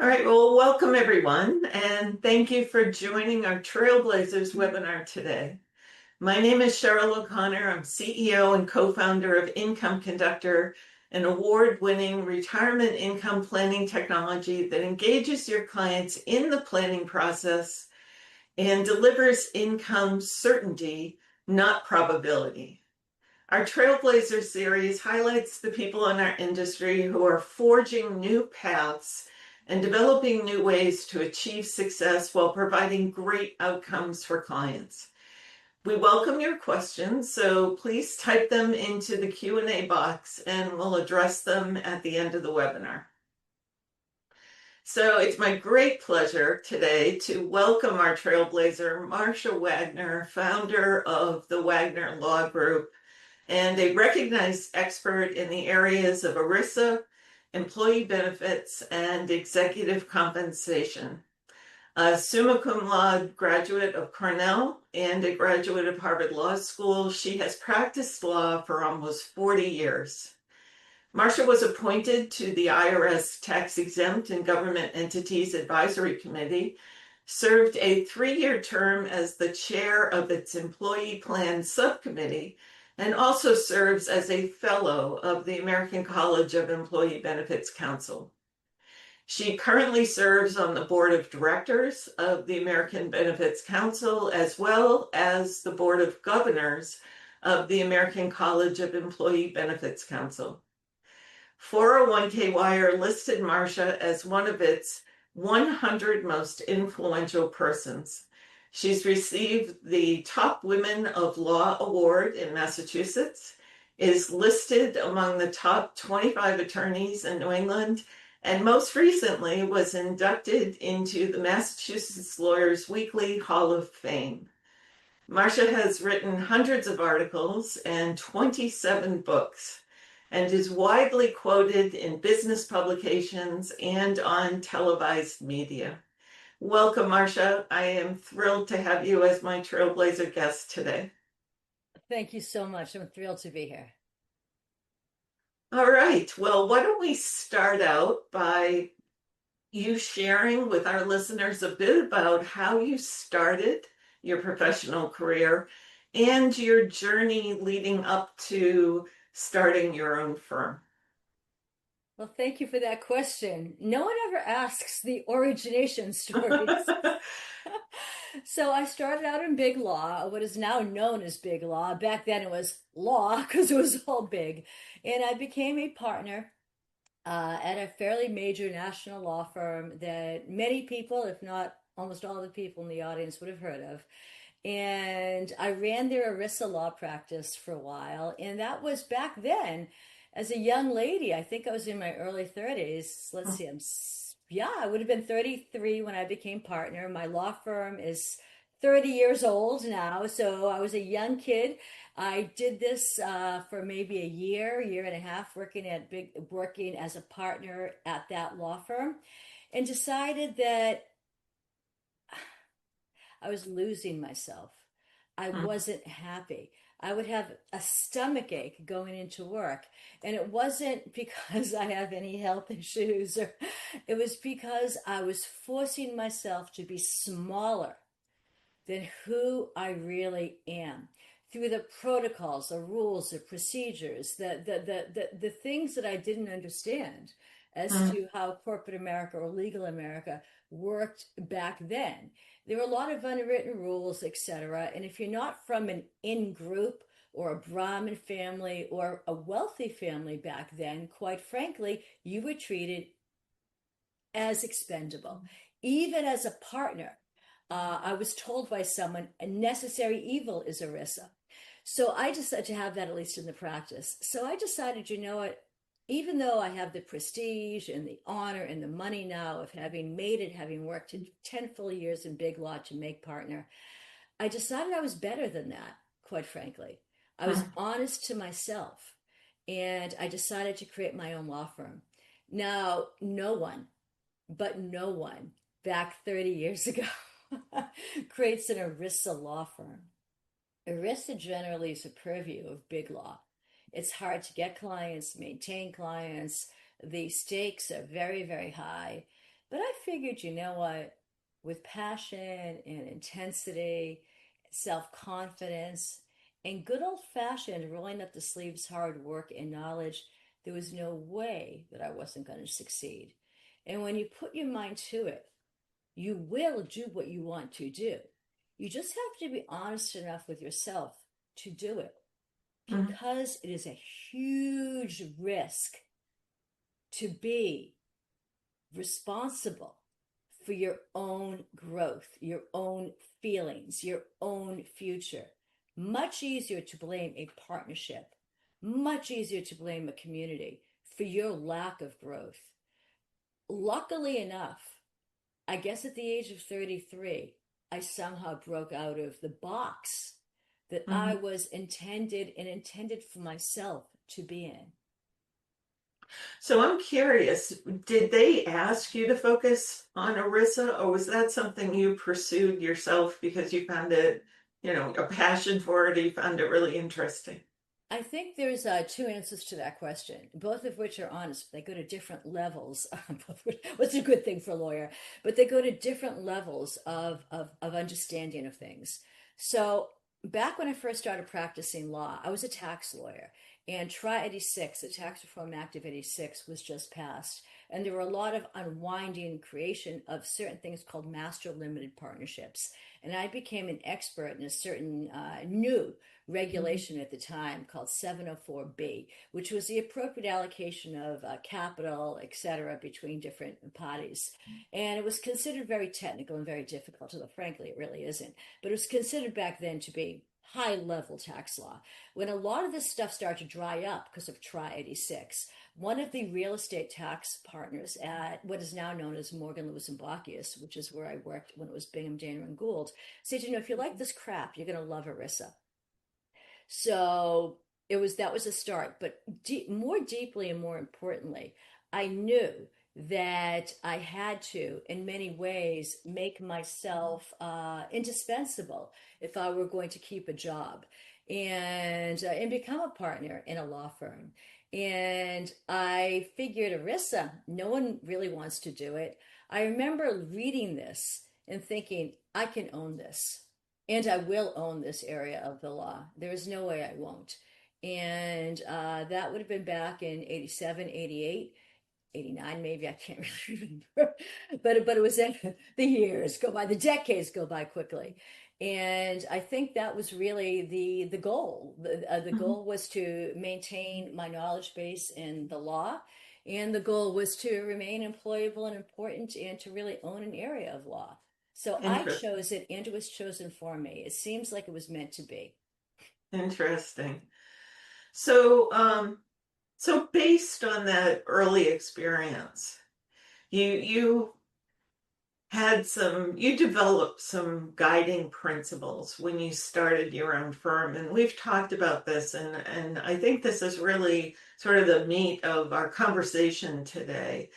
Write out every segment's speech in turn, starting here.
All right, well, welcome everyone, and thank you for joining our Trailblazers webinar today. My name is Sheryl O'Connor. I'm CEO and co-founder of IncomeConductor, an award-winning retirement income planning technology that engages your clients in the planning process and delivers income certainty, not probability. Our Trailblazer series highlights the people in our industry who are forging new paths and developing new ways to achieve success while providing great outcomes for clients. We welcome your questions, so please type them into the Q&A box and we'll address them at the end of the webinar. So it's my great pleasure today to welcome our Trailblazer, Marcia Wagner, founder of the Wagner Law Group, and a recognized expert in the areas of ERISA, employee benefits, and executive compensation. A summa cum laude graduate of Cornell and a graduate of Harvard Law School, she has practiced law for almost 40 years. Marcia was appointed to the IRS Tax Exempt and Government Entities Advisory Committee, served a 3-year term as the chair of its Employee Plan Subcommittee, and also serves as a fellow of the American College of Employee Benefits Council. She currently serves on the board of directors of the American Benefits Council, as well as the board of governors of the American College of Employee Benefits Council. 401k Wire listed Marcia as one of its 100 most influential persons. She's received the Top Women of Law Award in Massachusetts, is listed among the top 25 attorneys in New England, and most recently was inducted into the Massachusetts Lawyers Weekly Hall of Fame. Marcia has written hundreds of articles and 27 books, and is widely quoted in business publications and on televised media. Welcome, Marcia. I am thrilled to have you as my Trailblazer guest today. Thank you so much. I'm thrilled to be here. All right. Well, why don't we start out by you sharing with our listeners a bit about how you started your professional career and your journey leading up to starting your own firm. Well, thank you for that question. No one ever asks the origination stories. So I started out in big law, what is now known as big law. Back then it was law because it was all big. And I became a partner at a fairly major national law firm that many people, if not almost all the people in the audience, would have heard of. And I ran their ERISA law practice for a while. And that was back then as a young lady. I think I was in my early 30s. Let's see, I would have been 33 when I became partner. My law firm is 30 years old now. So I was a young kid. I did this for maybe a year and a half, working as a partner at that law firm, and decided that I was losing myself. I wasn't happy. I would have a stomach ache going into work. And it wasn't because I have any health issues, or it was because I was forcing myself to be smaller than who I really am through the protocols, the rules, the procedures, the things that I didn't understand as to how corporate America or legal America worked back then. There were a lot of unwritten rules, etc. And if you're not from an in group or a Brahmin family or a wealthy family back then, quite frankly, you were treated as expendable. Even as a partner, I was told by someone, a necessary evil is ERISA. So I decided to have that at least in the practice. So I decided, you know what, even though I have the prestige and the honor and the money now of having made it, having worked in 10 full years in big law to make partner, I decided I was better than that, quite frankly. I was honest to myself, and I decided to create my own law firm. Now, no one back 30 years ago creates an ERISA law firm. ERISA generally is a purview of big law. It's hard to get clients, maintain clients. The stakes are very, very high. But I figured, you know what, with passion and intensity, self-confidence, and good old-fashioned rolling up the sleeves hard work and knowledge, there was no way that I wasn't going to succeed. And when you put your mind to it, you will do what you want to do. You just have to be honest enough with yourself to do it Mhm. because it is a huge risk to be responsible for your own growth, your own feelings, your own future. Much easier to blame a partnership, much easier to blame a community for your lack of growth. Luckily enough, I guess at the age of 33, I somehow broke out of the box that I Mhm. was intended for myself to be in. So I'm curious, did they ask you to focus on ERISA, or was that something you pursued yourself because you found it, a passion for it, or you found it really interesting? I think there's two answers to that question, both of which are honest. They go to different levels. What's a good thing for a lawyer? But they go to different levels of understanding of things. So back when I first started practicing law, I was a tax lawyer. And Tri 86, the Tax Reform Act of 86, was just passed. And there were a lot of unwinding and creation of certain things called master limited partnerships. And I became an expert in a certain new Mhm. regulation at the time called 704B, which was the appropriate allocation of capital, et cetera, between different parties. And it was considered very technical and very difficult, although frankly, it really isn't. But it was considered back then to be high level tax law. When a lot of this stuff started to dry up because of Tri 86, one of the real estate tax partners at what is now known as Morgan Lewis and Bockius, which is where I worked when it was Bingham, Dana and Gould, said, you know, if you like this crap, you're going to love ERISA. So that was a start, but more deeply and more importantly, I knew that I had to, in many ways, make myself indispensable if I were going to keep a job and become a partner in a law firm. And I figured, ERISA, no one really wants to do it. I remember reading this and thinking, I can own this and I will own this area of the law. There is no way I won't. And that would have been back in 87, 88, 89, maybe. I can't really remember. But it was in the years go by, the decades go by quickly. And I think that was really the goal. The Mhm. goal was to maintain my knowledge base in the law. And the goal was to remain employable and important and to really own an area of law. So I Interesting. chose it and it was chosen for me. It seems like it was meant to be. Interesting. So based on that early experience, you you developed some guiding principles when you started your own firm. And we've talked about this, and I think this is really sort of the meat of our conversation today.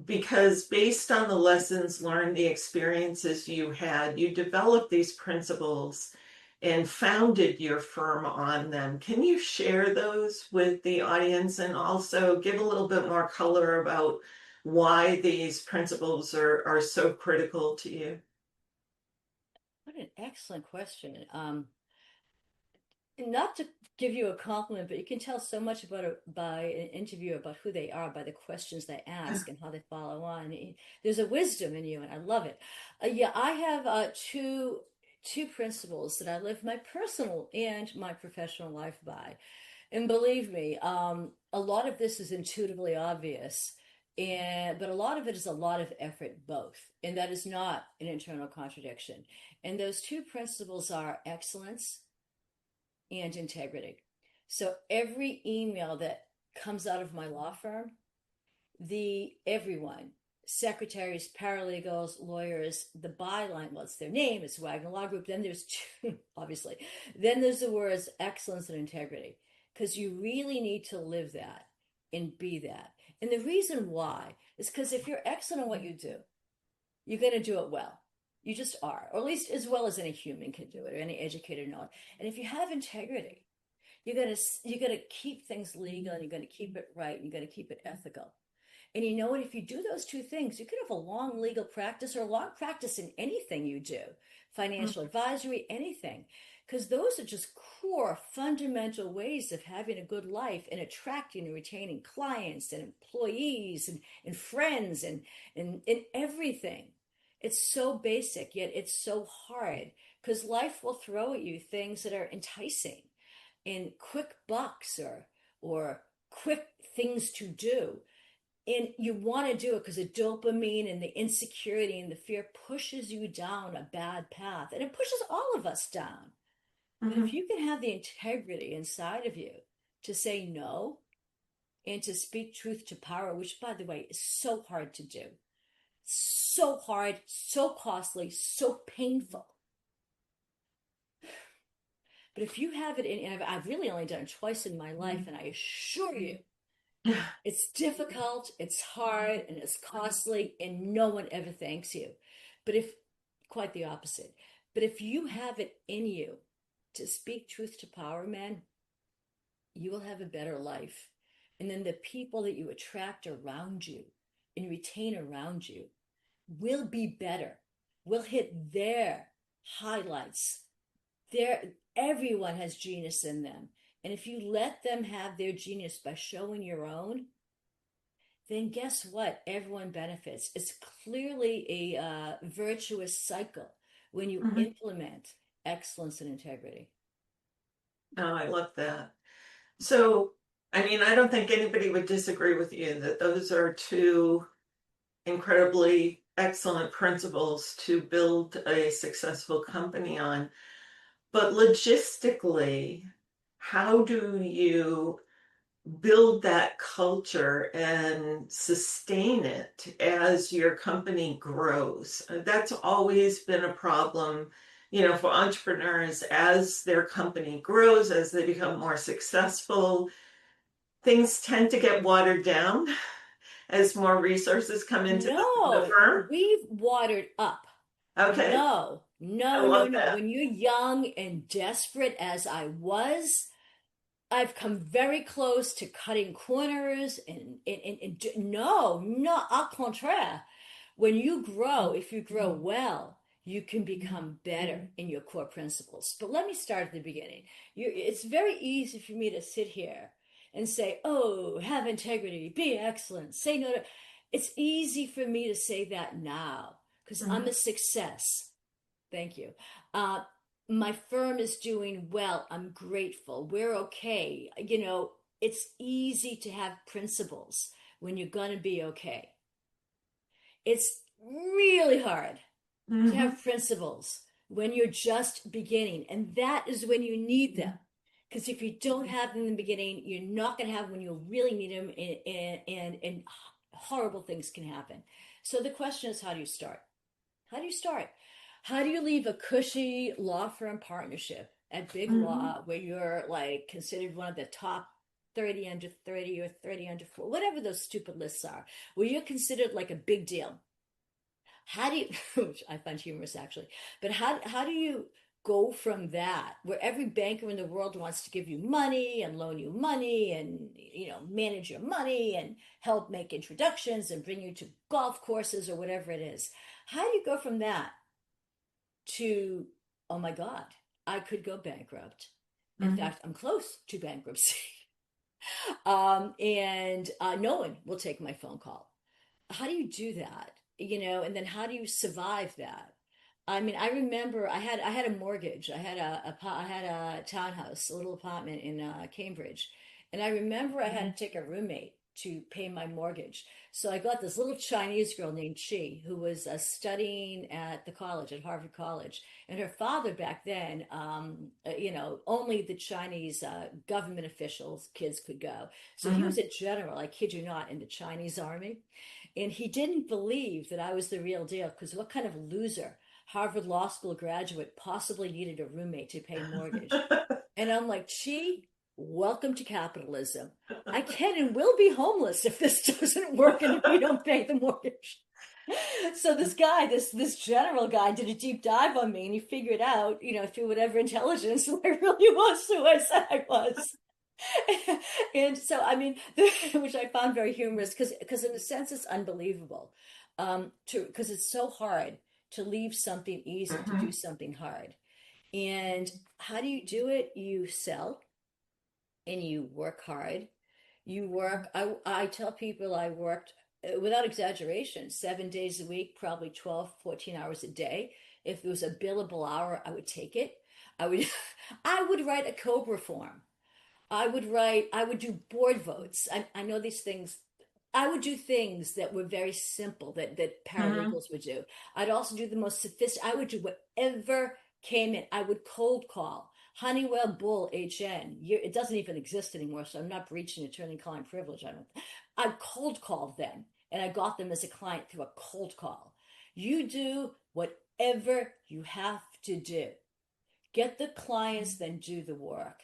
Because based on the lessons learned, the experiences you had, you developed these principles and founded your firm on them. Can you share those with the audience and also give a little bit more color about why these principles are so critical to you? What an excellent question. Not to give you a compliment, but you can tell so much about it by an interview about who they are by the questions they ask and how they follow on. There's a wisdom in you, and I love it. Yeah, I have two principles that I live my personal and my professional life by. And believe me, a lot of this is intuitively obvious, but a lot of it is a lot of effort, both, and that is not an internal contradiction. And those two principles are excellence and integrity. So every email that comes out of my law firm, the everyone, secretaries, paralegals, lawyers, the byline, well, it's their name, it's Wagner Law Group. Then there's two, obviously, then there's the words excellence and integrity, because you really need to live that and be that. And the reason why is because if you're excellent at what you do, you're going to do it well. You just are, or at least as well as any human can do it, or any educator not. And if you have integrity, you're gonna keep things legal and you're gonna keep it right and you're gonna keep it ethical. And you know what? If you do those two things, you could have a long legal practice or a long practice in anything you do, financial advisory, anything. Because those are just core fundamental ways of having a good life and attracting and retaining clients and employees and friends and everything. It's so basic, yet it's so hard because life will throw at you things that are enticing and quick bucks or quick things to do. And you want to do it because the dopamine and the insecurity and the fear pushes you down a bad path. And it pushes all of us down. But if Mhm. you can have the integrity inside of you to say no and to speak truth to power, which, by the way, is so hard to do, so hard, so costly, so painful. But if you have it in, and I've really only done it twice in my life, and I assure you, it's difficult, it's hard, and it's costly, and no one ever thanks you. But if, quite the opposite, but if you have it in you to speak truth to power, man, you will have a better life. And then the people that you attract around you and retain around you will be better, will hit their highlights. Everyone has genius in them. And if you let them have their genius by showing your own, then guess what? Everyone benefits. It's clearly a virtuous cycle when you Mhm. implement excellence and integrity. Oh, I love that. So, I mean, I don't think anybody would disagree with you that those are two incredibly excellent principles to build a successful company on. But logistically, how do you build that culture and sustain it as your company grows? That's always been a problem, for entrepreneurs as their company grows, as they become more successful. Things tend to get watered down as more resources come into the No, firm. we've watered up. Okay, No, I no, no, love no. that. When you're young and desperate as I was, I've come very close to cutting corners no, no, au contraire. When you grow, if you grow well, you can become better in your core principles. But let me start at the beginning. It's very easy for me to sit here and say, oh, have integrity, be excellent, say no to. It's easy for me to say that now because I'm Mhm. a success. Thank you. Uh, my firm is doing well. I'm grateful. We're okay. It's easy to have principles when you're going to be okay. It's really hard to Mhm. have principles when you're just beginning, and that is when you need them. Mhm. Because if you don't have them in the beginning, you're not going to have when you really need them, and horrible things can happen. So the question is, how do you start? How do you start? How do you leave a cushy law firm partnership at big Mhm. law where you're like considered one of the top 30 under 30 or 30 under 40, whatever those stupid lists are, where you're considered like a big deal? How do you, which I find humorous actually, but how do you go from that, where every banker in the world wants to give you money and loan you money and manage your money and help make introductions and bring you to golf courses or whatever it is? How do you go from that to, oh my God, I could go bankrupt? In Mhm. fact, I'm close to bankruptcy. And no one will take my phone call. How do you do that? And then how do you survive that? I mean, I remember I had a mortgage. I had a townhouse, a little apartment in Cambridge, and I remember I had to take a roommate to pay my mortgage. So I got this little Chinese girl named Chi who was studying at the college at Harvard College, and her father back then, only the Chinese government officials kids could go. So he was Mhm. a general, I kid you not, in the Chinese army. And he didn't believe that I was the real deal because what kind of loser Harvard Law School graduate possibly needed a roommate to pay mortgage? And I'm like, Chi, welcome to capitalism. I can and will be homeless if this doesn't work and if you don't pay the mortgage. So this guy, this general guy, did a deep dive on me, and he figured out, through whatever intelligence, that I really was who I said I was. And so, I mean, which I found very humorous because in a sense it's unbelievable, because it's so hard to leave something easy to do Hmm. something hard. And how do you do it? You sell and you work hard. You work, I tell people I worked, without exaggeration, 7 days a week, probably 12, 14 hours a day. If there was a billable hour, I would take it. I would, I would write a Cobra form. I would do board votes. I know these things. I would do things that were very simple that Hmm. paralegals would do. I'd also do the most sophisticated, I would do whatever came in. I would cold call Honeywell Bull HN. It doesn't even exist anymore, so I'm not breaching attorney-client privilege. I cold called them and I got them as a client through a cold call. You do whatever you have to do. Get the clients, then do the work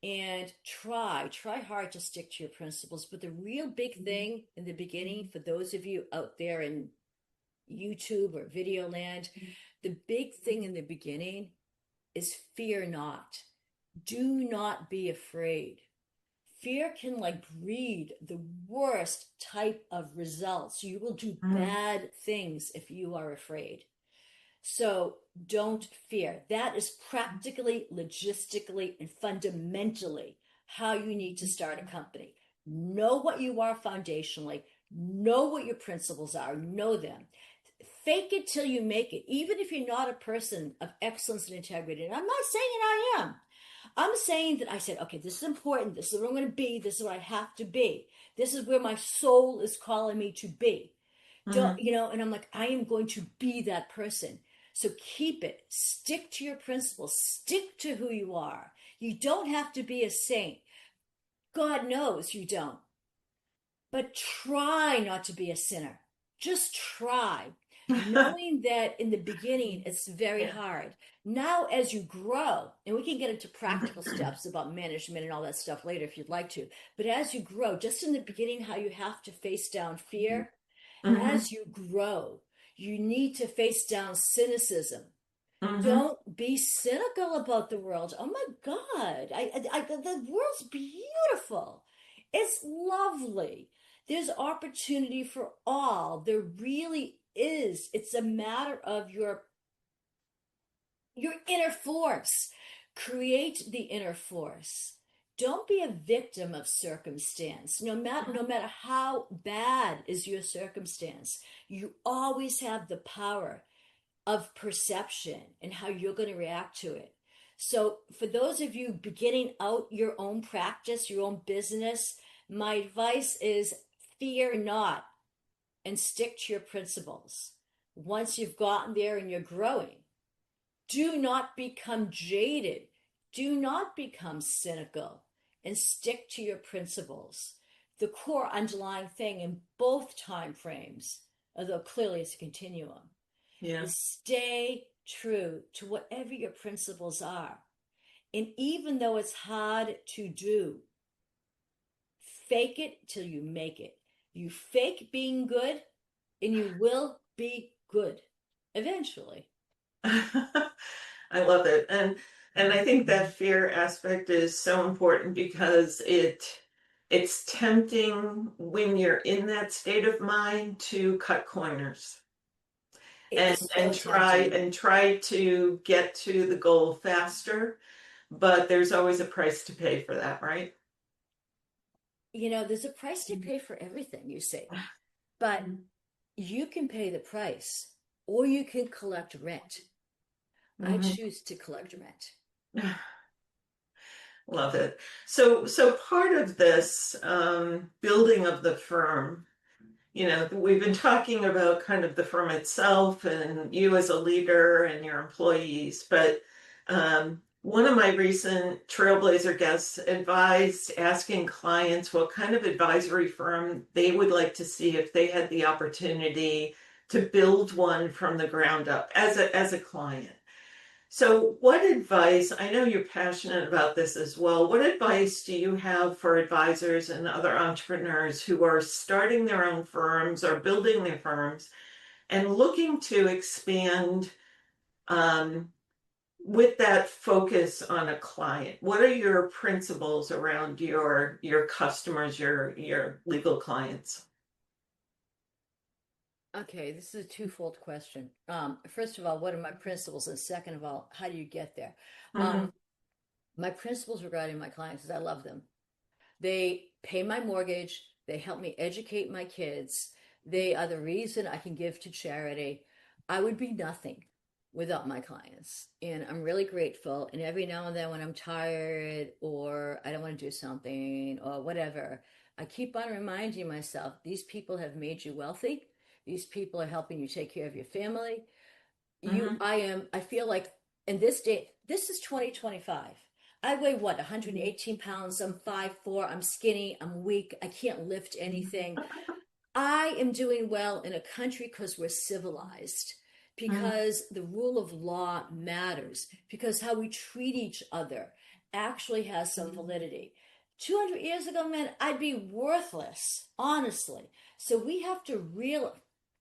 and try hard to stick to your principles. But the real big thing in the beginning, for those of you out there in YouTube or video land, the big thing in the beginning is fear not. Do not be afraid. Fear can like breed the worst type of results. You will do Hmm. bad things if you are afraid. So don't fear. That is practically, logistically, and fundamentally how you need to start a company. Know what you are foundationally, know what your principles are, know them. Fake it till you make it, even if you're not a person of excellence and integrity. And I'm not saying I am. I'm saying that I said, okay, this is important. This is what I'm going to be. This is what I have to be. This is where my soul is calling me to be. Don't, Hmm. and I'm like, I am going to be that person. So keep it, stick to your principles, stick to who you are. You don't have to be a saint. God knows you don't, but try not to be a sinner. Just try, knowing that in the beginning it's very Yeah. hard. Now, as you grow, and we can get into practical steps about management and all that stuff later if you'd like to, but as you grow, just in the beginning, how you have to face down fear, Hmm. as you grow, you need to face down cynicism. Hmm. Don't be cynical about the world. Oh my God, the world's beautiful. It's lovely. There's opportunity for all. There really is. It's a matter of your inner force. Create the inner force. Don't be a victim of circumstance. No matter how bad is your circumstance, you always have the power of perception and how you're going to react to it. So, for those of you beginning out your own practice, your own business, my advice is fear not and stick to your principles. Once you've gotten there and you're growing, do not become jaded. Do not become cynical and stick to your principles. The core underlying thing in both time frames, although clearly it's a continuum, Yeah. is stay true to whatever your principles are. And even though it's hard to do, fake it till you make it. You fake being good, and you will be good eventually. I love it. And I think that fear aspect is so important because it's tempting when you're in that state of mind to cut corners It and is and so try tempting. and try to get to the goal faster, but there's always a price to pay for that, right? There's a price to pay for everything, you see, but you can pay the price or you can collect rent. I Mhm. choose to collect rent. Love it. So part of this building of the firm, we've been talking about kind of the firm itself and you as a leader and your employees, but one of my recent Trailblazer guests advised asking clients what kind of advisory firm they would like to see if they had the opportunity to build one from the ground up as a client. So, what advice? I know you're passionate about this as well. What advice do you have for advisors and other entrepreneurs who are starting their own firms or building their firms and looking to expand um, with that focus on a client, what are your principles around your customers, your legal clients? Okay, this is a twofold question. First of all, what are my principles? And second of all, how do you get there? Hmm. Um, my principles regarding my clients is I love them. They pay my mortgage. They help me educate my kids. They are the reason I can give to charity. I would be nothing without my clients. And I'm really grateful. And every now and then, when I'm tired or I don't want to do something or whatever, I keep on reminding myself these people have made you wealthy. These people are helping you take care of your family. Hmm. I feel like in this day, this is 2025. I weigh what, 118 pounds. I'm 5'4". I'm skinny. I'm weak. I can't lift anything. I am doing well in a country because we're civilized, Hmm. because the rule of law matters, because how we treat each other actually has some validity. 200 years ago, man, I'd be worthless, honestly. So we have to real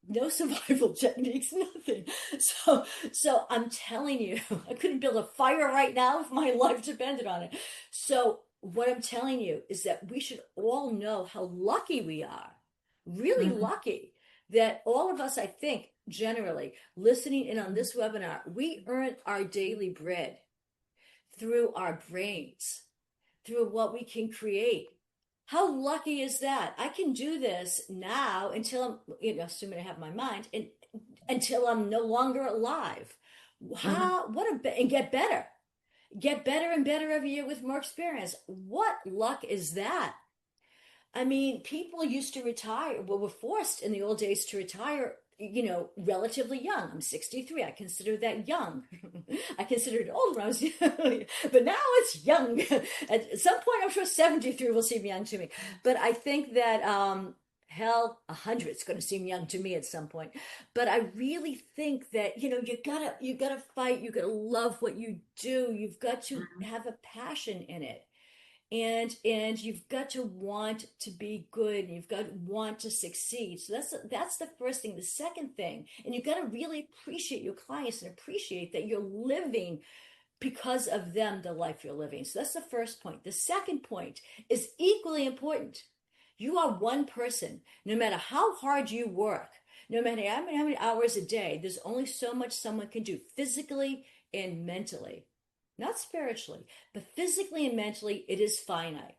no survival techniques, nothing. So so I'm telling you, I couldn't build a fire right now if my life depended on it. So what I'm telling you is that we should all know how lucky we are, really Hmm. lucky, that all of us, I think, generally listening in on this webinar, we earn our daily bread through our brains, through what we can create. How lucky is that? I can do this now until assuming I have my mind, and until I'm no longer alive. Hmm. And get better and better every year with more experience. What luck is that? I mean, people used to retire, well, were forced in the old days to retire, relatively young. I'm 63. I consider that young. I considered it old when I was young, but now it's young. At some point, I'm sure 73 will seem young to me. But I think that, hell, 100 is going to seem young to me at some point. But I really think that, you gotta fight. You gotta love what you do. You've got to have a passion in it, and you've got to want to be good, and you've got to want to succeed. So that's the first thing. The second thing, and you've got to really appreciate your clients and appreciate that you're living because of them, the life you're living. So that's the first point. The second point is equally important. You are one person. No matter how hard you work, no matter how many hours a day, there's only so much someone can do physically and mentally. Not spiritually, but physically and mentally, it is finite.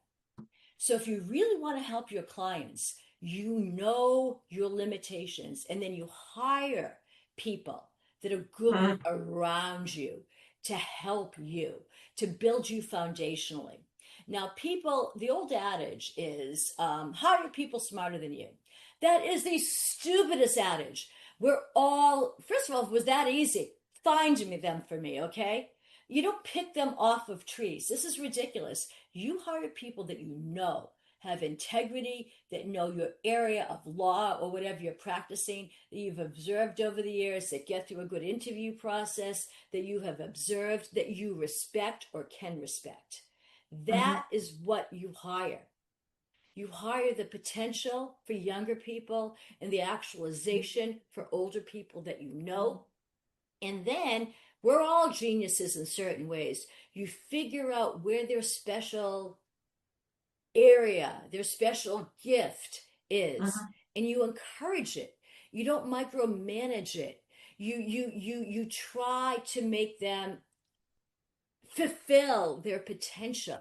So if you really want to help your clients, you know your limitations, and then you hire people that are good Hmm. around you to help you, to build you foundationally. Now, people, the old adage is hire people smarter than you. That is the stupidest adage. First of all, if it was that easy, find me them for me, okay? You don't pick them off of trees. This is ridiculous. You hire people that you know have integrity, that know your area of law or whatever you're practicing, that you've observed over the years, that get through a good interview process, that you have observed, that you respect or can respect. Hmm. That is what you hire. You hire the potential for younger people and the actualization for older people that you know. And then we're all geniuses in certain ways. You figure out where their special area, their special gift is, Hmm. and you encourage it. You don't micromanage it. You try to make them fulfill their potential.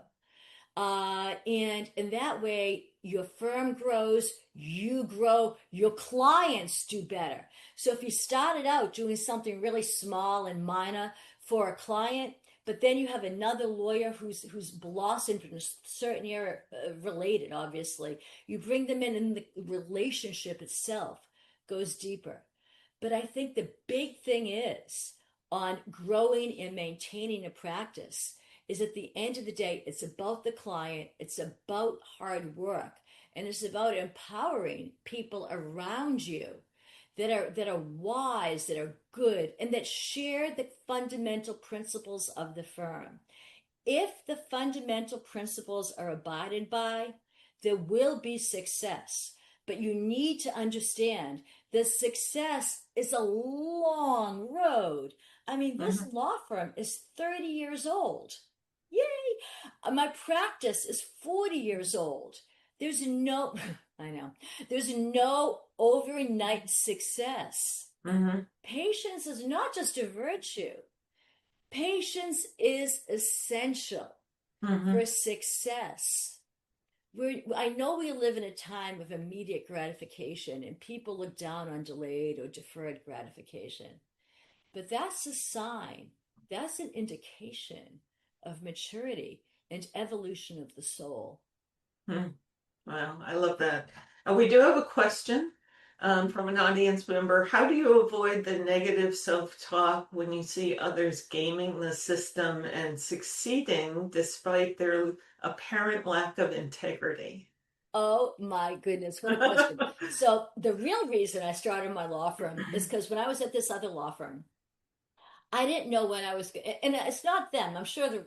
And in that way, your firm grows, you grow, your clients do better. So if you started out doing something really small and minor for a client, but then you have another lawyer who's blossomed in a certain area, related, obviously, you bring them in, and the relationship itself goes deeper. But I think the big thing is on growing and maintaining a practice is at the end of the day, it's about the client, it's about hard work, and it's about empowering people around you that are wise, that are good, and that share the fundamental principles of the firm. If the fundamental principles are abided by, there will be success. But you need to understand that success is a long road. I mean, this Hmm. law firm is 30 years old. Yay! My practice is 40 years old. There's no, I know, there's no overnight success. Hmm. Patience is not just a virtue, patience is essential for Hmm. success. I know we live in a time of immediate gratification and people look down on delayed or deferred gratification. But that's a sign, that's an indication of maturity and evolution of the soul. Wow, I love that. We do have a question from an audience member. How do you avoid the negative self-talk when you see others gaming the system and succeeding despite their apparent lack of integrity? Oh my goodness, what a question. So, the real reason I started my law firm is because when I was at this other law firm, I didn't know when I was, and it's not them. I'm sure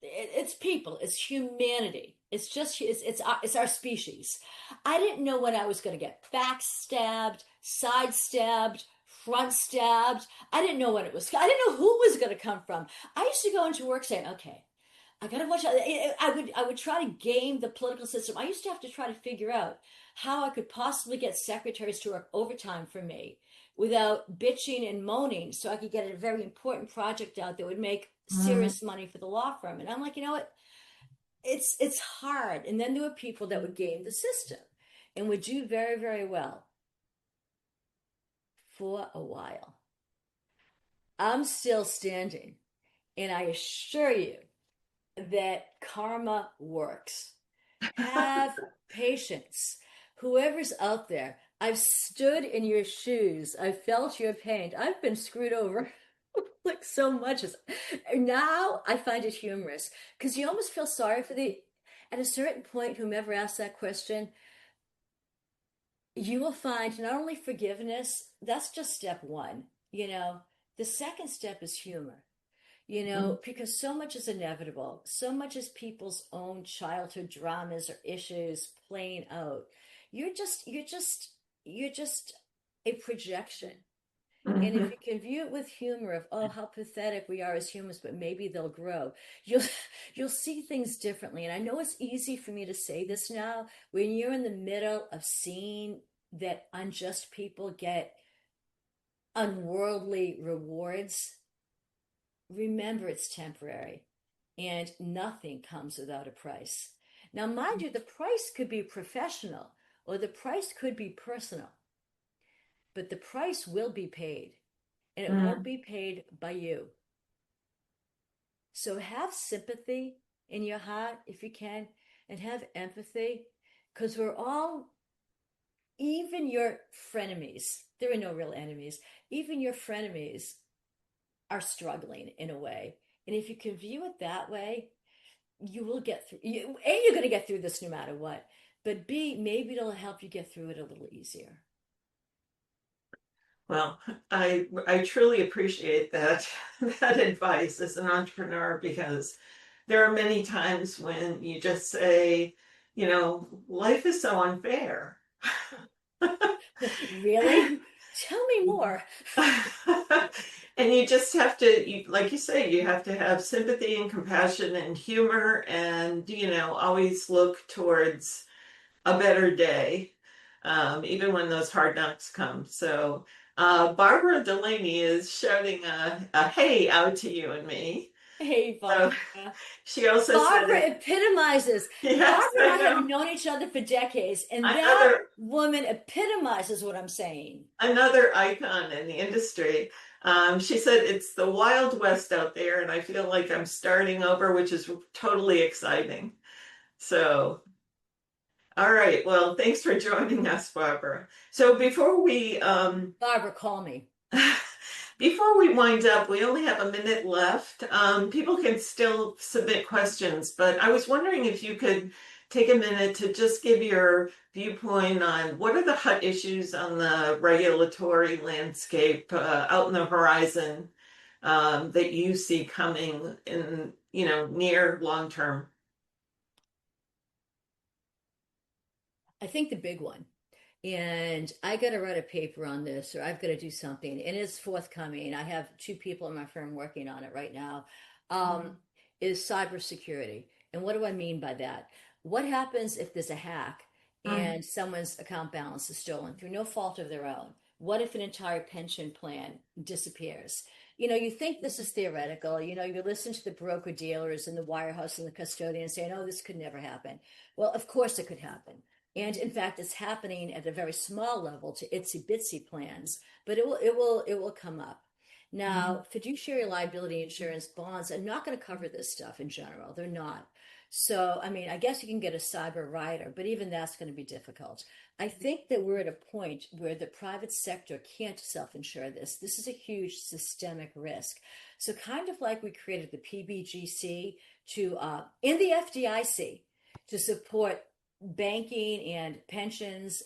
it's people, it's humanity. It's our species. I didn't know when I was going to get backstabbed, side stabbed, front stabbed. I didn't know when it was. I didn't know who was going to come from. I used to go into work saying, "Okay, I gotta watch out." I would try to game the political system. I used to have to try to figure out how I could possibly get secretaries to work overtime for me without bitching and moaning so I could get a very important project out that would make Mhm. serious money for the law firm. And I'm like, you know what? It's hard. And then there were people that would game the system and would do very, very well for a while. I'm still standing, and I assure you that karma works. Have patience. Whoever's out there, I've stood in your shoes. I've felt your pain. I've been screwed over like so much. Now I find it humorous because you almost feel sorry for at a certain point, whomever asked that question, you will find not only forgiveness, that's just step one. You know, the second step is humor, because so much is inevitable. So much is people's own childhood dramas or issues playing out. You're just a projection. And if Mhm. you can view it with humor of, oh, how pathetic we are as humans, but maybe they'll grow, you'll you'll see things differently. And I know it's easy for me to say this now when you're in the middle of seeing that unjust people get unworldly rewards. Remember, it's temporary and nothing comes without a price. Now, mind you, the price could be professional or the price could be personal, but the price will be paid and it won't Mhm. be paid by you. So have sympathy in your heart if you can and have empathy because we're all, even your frenemies, there are no real enemies, even your frenemies are struggling in a way. And if you can view it that way, you will get through. You're going to get through this no matter what. But B, maybe it'll help you get through it a little easier. Well, I truly appreciate that that advice as an entrepreneur because there are many times when you just say, life is so unfair. Really? Tell me more. And you just have to, like you say, you have to have sympathy and compassion and humor and, always look towards a better day, even when those hard knocks come. So, Barbara Delaney is shouting a hey out to you and me. Hey, So Barbara. she also Barbara said, epitomizes. yes, Barbara and I I have know. known each other for decades, and that Another woman epitomizes what I'm saying. another icon in the industry. She said it's the Wild West out there, and I feel like I'm starting over, which is totally exciting. So, all right. Well, thanks for joining us, Barbara. So Barbara, call me. before we wind up, we only have a minute left. People can still submit questions, but I was wondering if you could take a minute to just give your viewpoint on what are the hot issues on the regulatory landscape out in the horizon that you see coming in, near long term. I think the big one and I got to write a paper on this, or I've got to do something, and it's forthcoming. I have two people in my firm working on it right now. Um, Mm, is cybersecurity, and what do I mean by that? What happens if there's a hack mm, and someone's account balance is stolen through no fault of their own? What if an entire pension plan disappears? You think this is theoretical. You listen to the broker dealers and the wirehouse and the custodian saying, "Oh, this could never happen." Well, of course it could happen. And in fact, it's happening at a very small level to itsy bitsy plans, but it will come up. mm, Now, fiduciary liability insurance bonds are not going to cover this stuff in general. They're not. So, I mean, I guess you can get a cyber rider, but even that's going to be difficult. I think that we're at a point where the private sector can't self-insure this. This is a huge systemic risk. So, kind of like we created the PBGC to in the FDIC to support banking and pensions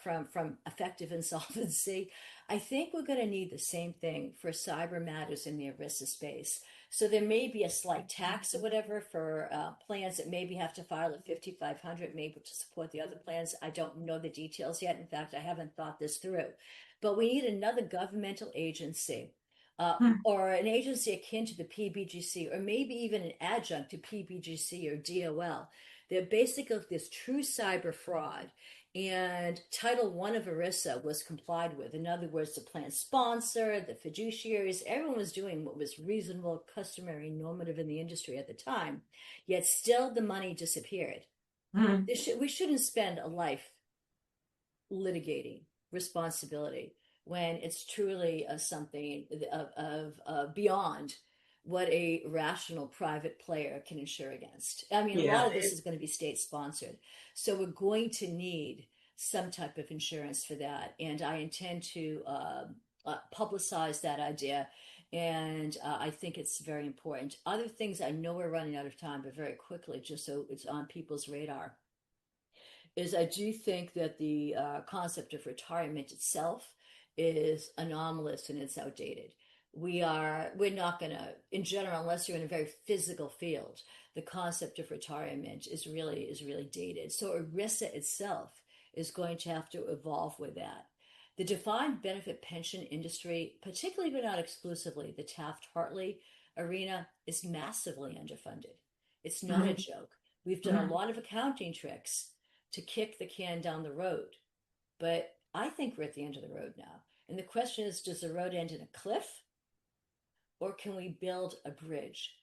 from effective insolvency. I think we're going to need the same thing for cyber matters in the ERISA space. So there may be a slight tax or whatever for plans that maybe have to file at 5,500, maybe to support the other plans. I don't know the details yet. In fact, I haven't thought this through. But we need another governmental agency. mm, Or an agency akin to the PBGC, or maybe even an adjunct to PBGC or DOL. They're basically this true cyber fraud. And Title I of ERISA was complied with. In other words, the plan sponsor, the fiduciaries, everyone was doing what was reasonable, customary, normative in the industry at the time. Yet still the money disappeared. mm. We shouldn't spend a life litigating responsibility when it's truly something of beyond what a rational private player can insure against. I mean, a lot Yeah, of this is going to be state sponsored. So we're going to need some type of insurance for that. And I intend to publicize that idea. And I think it's very important. Other things, I know we're running out of time, but very quickly, just so it's on people's radar, is I do think that the concept of retirement itself is anomalous and it's outdated. We're not going to, in general, unless you're in a very physical field, the concept of retirement is really dated. So ERISA itself is going to have to evolve with that. The defined benefit pension industry, particularly but not exclusively, the Taft-Hartley arena, is massively underfunded. It's not a mm, joke. We've done a mm. lot of accounting tricks to kick the can down the road. But I think we're at the end of the road now. And the question is, does the road end in a cliff or can we build a bridge?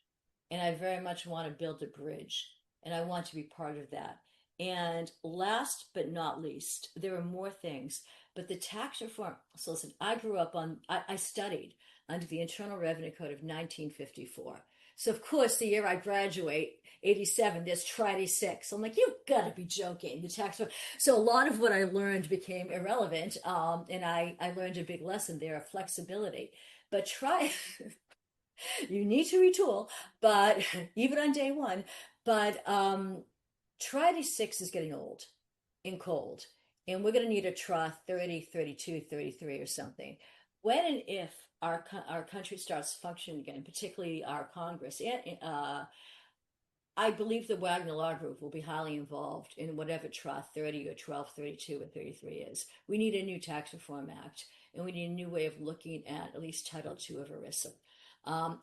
And I very much want to build a bridge and I want to be part of that. And last but not least, there are more things, but the tax reform. So listen, I studied under the Internal Revenue Code of 1954. So of course, the year I graduate, 87, there's Friday 6. I'm like, you gotta be joking. The tax reform. So a lot of what I learned became irrelevant. And I learned a big lesson there of flexibility. But try, you need to retool, but even on day one, but Trinity 6 is getting old and cold, and we're going to need a Tra 30, 32, 33, or something. When and if our country starts functioning again, particularly our Congress, and I believe the Wagner Law Group will be highly involved in whatever Tra 30 or 12, 32, or 33 is. We need a new tax reform act, and we need a new way of looking at least Title II of ERISA.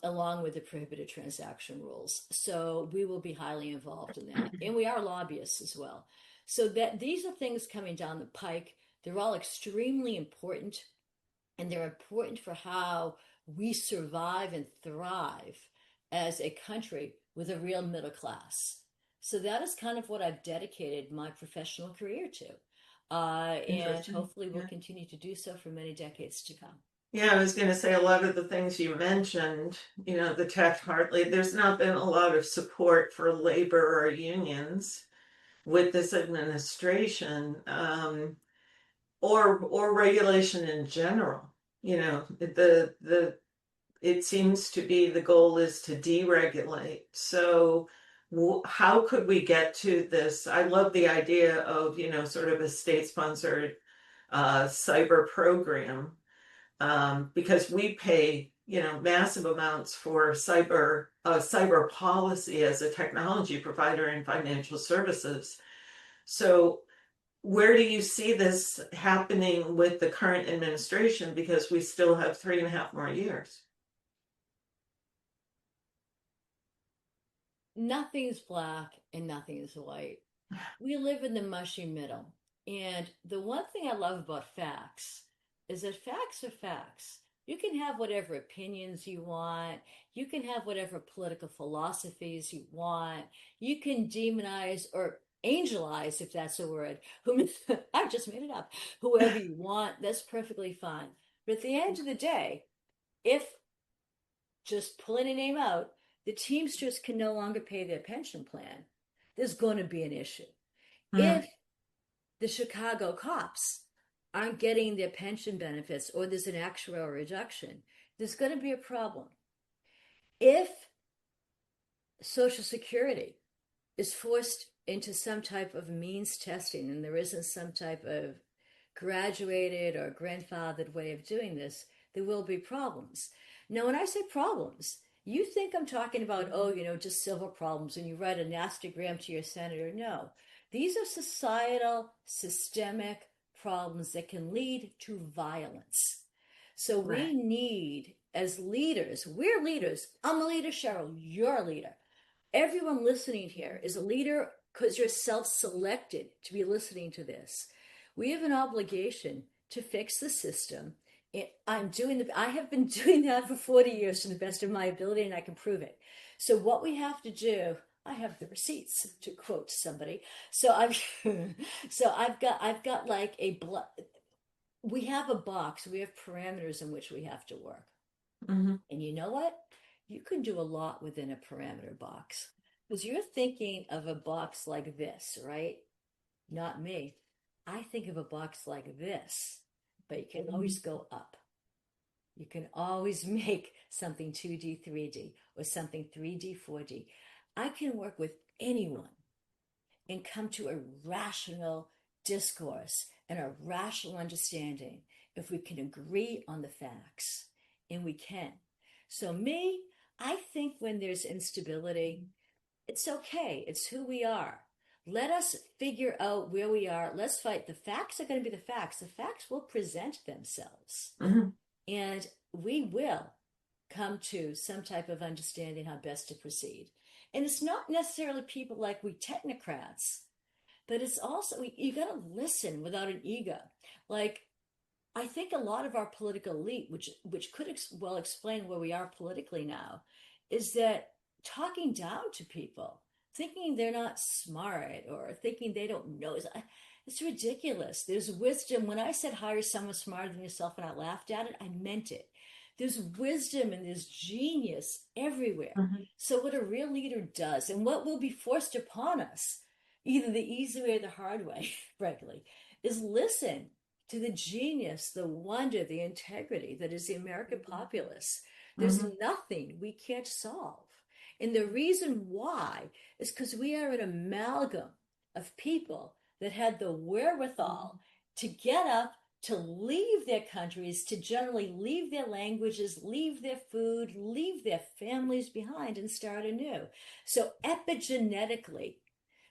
Along with the prohibited transaction rules. So we will be highly involved in that. And we are lobbyists as well. So that these are things coming down the pike. They're all extremely important, and they're important for how we survive and thrive as a country with a real middle class. So that is kind of what I've dedicated my professional career to. And Interesting. hopefully we'll Yeah. continue to do so for many decades to come. Yeah, I was going to say a lot of the things you mentioned, the Taft-Hartley, there's not been a lot of support for labor or unions with this administration, or regulation in general. The it seems to be the goal is to deregulate. So how could we get to this? I love the idea of, sort of a state-sponsored cyber program, because we pay, massive amounts for cyber policy as a technology provider in financial services. So where do you see this happening with the current administration? Because we still have 3.5 more years. Nothing's black and nothing is white. We live in the mushy middle. And the one thing I love about facts is that facts are facts. You can have whatever opinions you want. You can have whatever political philosophies you want. You can demonize or angelize, if that's a word, whom I've just made it up, whoever you want. That's perfectly fine. But at the end of the day, if just pulling a name out, the Teamsters can no longer pay their pension plan, there's going to be an issue. Mm, If the Chicago cops aren't getting their pension benefits or there's an actual reduction, there's going to be a problem. If Social Security is forced into some type of means testing and there isn't some type of graduated or grandfathered way of doing this, there will be problems. Now, when I say problems, you think I'm talking about, oh, just civil problems and you write a nasty gram to your senator. No, these are societal, systemic problems that can lead to violence. So we right. need, as leaders, we're leaders. I'm a leader, Sheryl, you're a leader. Everyone listening here is a leader because you're self-selected to be listening to this. We have an obligation to fix the system. I have been doing that for 40 years to the best of my ability, and I can prove it. So what we have to do, I have the receipts to quote somebody. So I've I've got like we have a box, we have parameters in which we have to work. Hmm. And you know what? You can do a lot within a parameter box because you're thinking of a box like this, right? Not me. I think of a box like this, but you can always go up. You can always make something 2D, 3D, or something 3D, 4D. I can work with anyone and come to a rational discourse and a rational understanding if we can agree on the facts. And we can. So, me, I think when there's instability, it's okay. It's who we are. Let us figure out where we are. Let's fight. The facts are going to be the facts. The facts will present themselves. Hmm. And we will come to some type of understanding how best to proceed. And it's not necessarily people like we technocrats, but it's also, you got to listen without an ego. Like, I think a lot of our political elite, which could well explain where we are politically now, is that talking down to people, thinking they're not smart or thinking they don't know, it's ridiculous. There's wisdom. When I said hire someone smarter than yourself and I laughed at it, I meant it. There's wisdom and there's genius everywhere. Hmm. So what a real leader does and what will be forced upon us, either the easy way or the hard way, frankly, is listen to the genius, the wonder, the integrity that is the American populace. There's Hmm. nothing we can't solve. And the reason why is because we are an amalgam of people that had the wherewithal to get up, to leave their countries, to generally leave their languages, leave their food, leave their families behind and start anew. So epigenetically,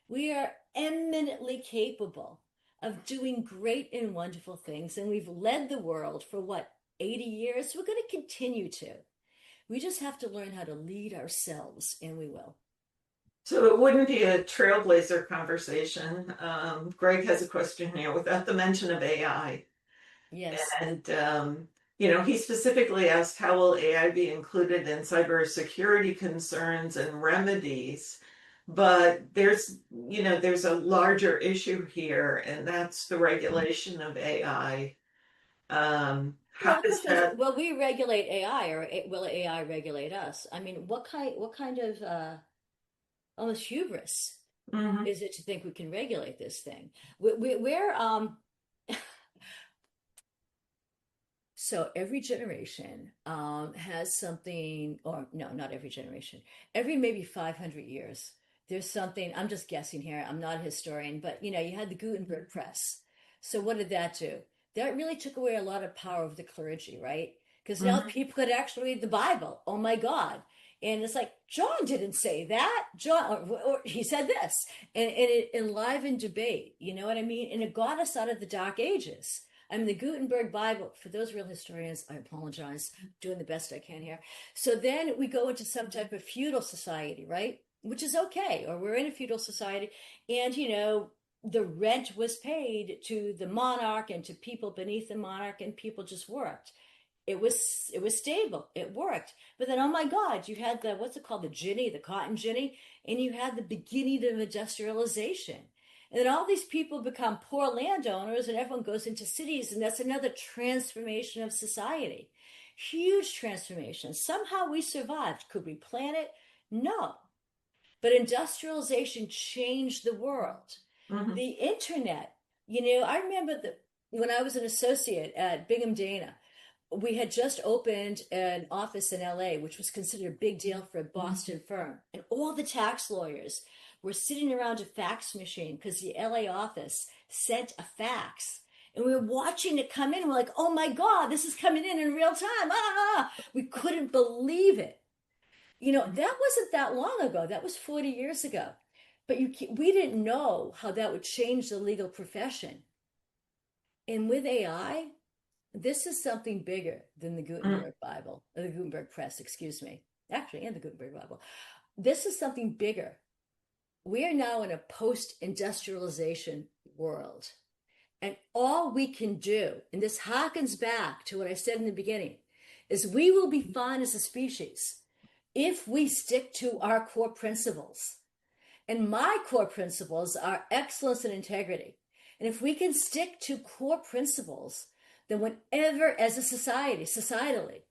we are eminently capable of doing great and wonderful things. And we've led the world for what, 80 years? We're going to continue to. We just have to learn how to lead ourselves, and we will. So it wouldn't be a trailblazer conversation. Greg has a question here without the mention of AI. Yes. And, he specifically asked how will AI be included in cybersecurity concerns and remedies? But there's a larger issue here, and that's the regulation of AI. How Well, the does question is, that? will we regulate AI or will AI regulate us? I mean, what kind of almost hubris Mhm. is it to think we can regulate this thing? We're so every generation has something, or no, not every generation, every maybe 500 years, there's something. I'm just guessing here. I'm not a historian, but you had the Gutenberg press. So what did that do? That really took away a lot of power of the clergy, right? Because now Mhm. people could actually read the Bible. Oh my God. And it's like, John didn't say that. John, or he said this. And it enlivened debate. You know what I mean? And it got us out of the Dark Ages. I mean, the Gutenberg Bible, for those real historians, I apologize, I'm doing the best I can here. So then we go into some type of feudal society, right? Which is okay, or we're in a feudal society. And, the rent was paid to the monarch and to people beneath the monarch, and people just worked. It was stable. It worked. But then, oh my God, you had the what's it called, the ginny, the cotton ginny, and you had the beginning of industrialization. And then all these people become poor landowners, and everyone goes into cities, and that's another transformation of society. Huge transformation. Somehow we survived. Could we plan it? No. But industrialization changed the world. Mhm. The internet, I remember that when I was an associate at Bingham Dana, we had just opened an office in LA, which was considered a big deal for a Boston firm. And all the tax lawyers were sitting around a fax machine because the LA office sent a fax. And we were watching it come in. And we're like, oh my God, this is coming in real time. We couldn't believe it. That wasn't that long ago. That was 40 years ago. But we didn't know how that would change the legal profession. And with AI, this is something bigger than the Mm. Gutenberg Bible, or the Gutenberg Press, excuse me. Actually, and the Gutenberg Bible. This is something bigger. We are now in a post-industrialization world. And all we can do, and this harkens back to what I said in the beginning, is we will be fine as a species if we stick to our core principles. And my core principles are excellence and integrity. And if we can stick to core principles, then whenever, as a society, societally,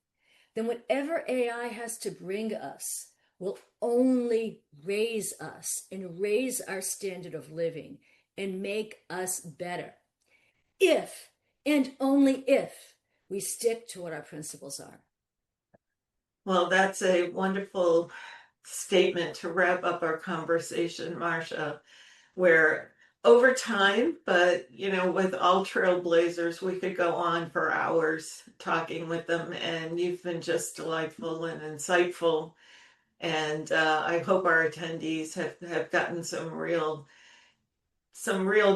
then whatever AI has to bring us will only raise us and raise our standard of living and make us better. If and only if we stick to what our principles are. Well, that's a wonderful statement to wrap up our conversation, Marcia, where over time, but with all trailblazers, we could go on for hours talking with them, and you've been just delightful and insightful. And I hope our attendees have gotten some real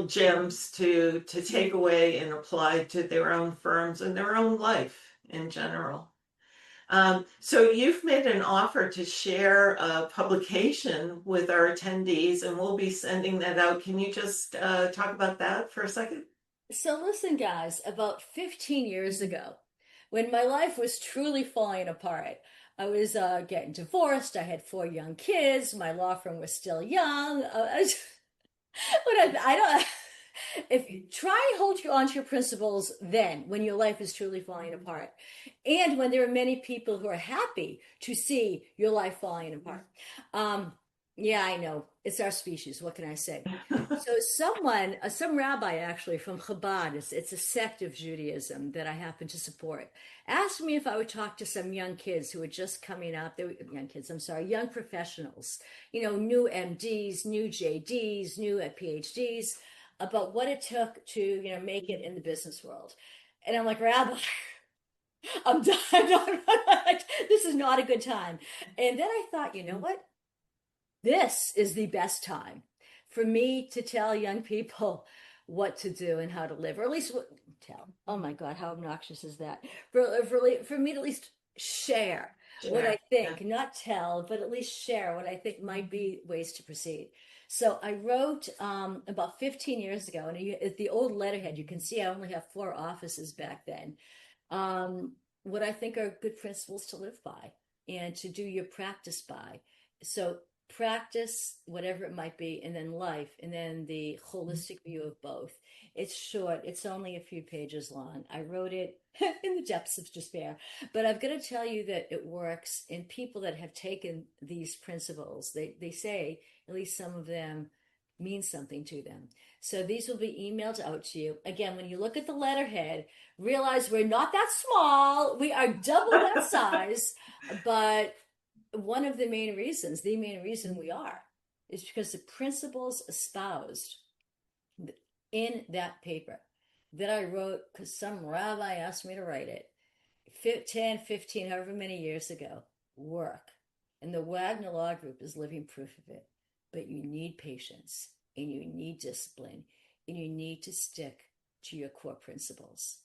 gems to take away and apply to their own firms and their own life in general. So you've made an offer to share a publication with our attendees, and we'll be sending that out. Can you just talk about that for a second? So, listen, guys, about 15 years ago, when my life was truly falling apart, I was getting divorced. I had 4 young kids. My law firm was still young. I don't. If you try and hold on to your principles, then when your life is truly falling apart, and when there are many people who are happy to see your life falling apart. Yeah, I know it's our species. What can I say? So some rabbi actually from Chabad, it's a sect of Judaism that I happen to support, asked me if I would talk to some young kids who were just coming up. They were young kids, I'm sorry, young professionals, new MDs, new JDs, new PhDs, about what it took to, make it in the business world. And I'm like, Rabbi, I'm done. This is not a good time. And then I thought, you know what? This is the best time for me to tell young people what to do and how to live, or at least tell. Oh my God, how obnoxious is that? For me to at least share what I Sure. Yeah. think, not tell, but at least share what I think might be ways to proceed. So I wrote about 15 years ago, and at the old letterhead, you can see I only have 4 offices back then. What I think are good principles to live by and to do your practice by. So practice, whatever it might be, and then life, and then the holistic view of both. It's short, it's only a few pages long. I wrote it in the depths of despair, but I've got to tell you that it works. And people that have taken these principles, they say, at least some of them, mean something to them. So these will be emailed out to you. Again, when you look at the letterhead, realize we're not that small. We are double that size, but the main reason we are, is because the principles espoused in that paper that I wrote because some rabbi asked me to write it 10, 15, however many years ago, work. And the Wagner Law Group is living proof of it. But you need patience, and you need discipline, and you need to stick to your core principles.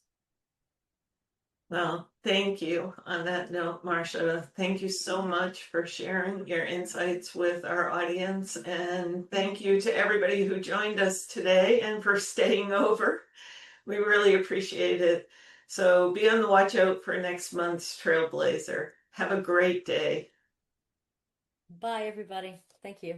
Well, thank you on that note, Marcia. Thank you so much for sharing your insights with our audience. And thank you to everybody who joined us today and for staying over. We really appreciate it. So be on the watch out for next month's Trailblazer. Have a great day. Bye, everybody. Thank you.